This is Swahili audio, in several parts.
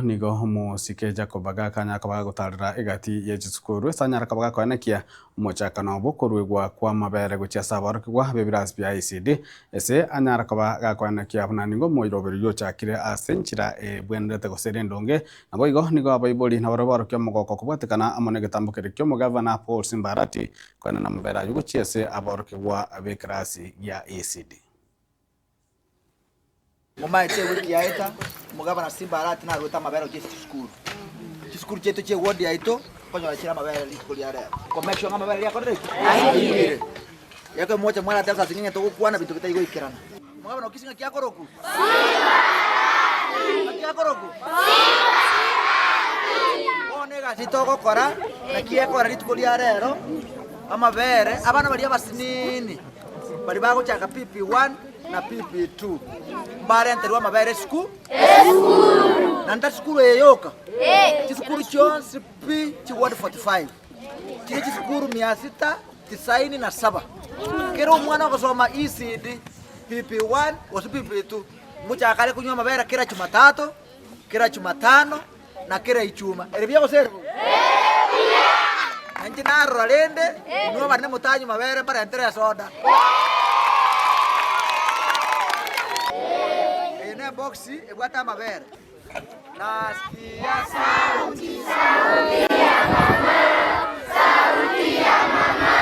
nigo musike Jacob Agakanya kabaga gutarira igati ya cukuru sanyara kabaga kwanekia umuchakano bukurwigwa kwa mabere gucia sabarukwa bebirasi bya ICD ese anyara kabaga kwanekia bunaningo moirobero yo chakire asenchira bwendete goserendonge nabo igo nigo abaiboli na barabaro kyo mugoko kubwatekana amone gitambukire kyo mugavana Paul Simbarati kwana na mabera yugo chiese abarukwa abekirasi ya ICD. Mumaite wiki yaita mugavana Simbarati na rweta mabera je skuru chetu che ward yaito konyo chira mabera likuli ya commercial mabera ya kodre ayire yako moja mwana tasa singinga to kuana bitu bitaigo ikirana mugavana okisinga kyakoroku kyakoroku onega sitoko kora na kiekora likuli ya rero amabere abana bali abasinini bali bago chaka PP1 na PP2 mbare nterwa mabere school nanda school yeyoka chiskuru chonsi P chi ward 45 chile chiskuru 697 kero mwana kusoma ECD PP1 osi PP2 mucha akale kunywa mabere kira Jumatatu kira Jumatano na kira Ichuma eribya gosera anje narro alende nuwa barne mutanyu mabere para entere soda boxi ebwata mabere nasikia sauti ya mama sauti ya mama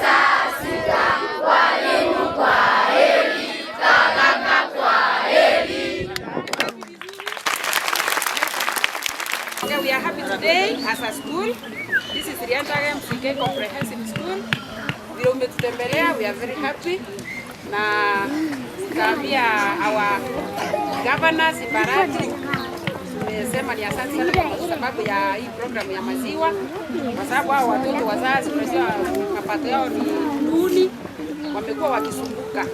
sasa walimu kwa heri kaganga kwa heri. Okay, we are happy today as a school. This is Riantare MCK Comprehensive School. Vile umetutembelea, we are very happy. Na kaambia our governor Simbarati tumesema ni asante sana kwa sababu ya hii program ya maziwa, kwa sababu hao watoto wazazi tunajua mapato yao ni duni, wamekuwa wakisumbuka.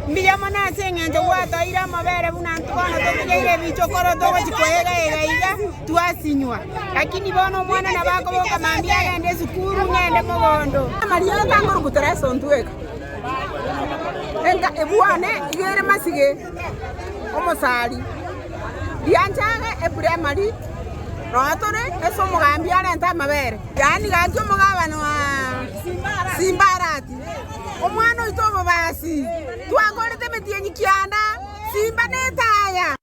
Mbija mwana seng'enje wata ira mabere bunantwana tokugeire bichokoro togo chikoega iga twasinywa lakini bono mwana na bako boka mambia agende sukuru ngende mogondo mariyo kanguru kutereso ntweka enga ebuane igere masige omosali dianchaga eprimary rotore eso mugambia renta mabere yani gakyo mugabana wa Simbarati omwana oito basi twagorete metienyi kianda Simba netaya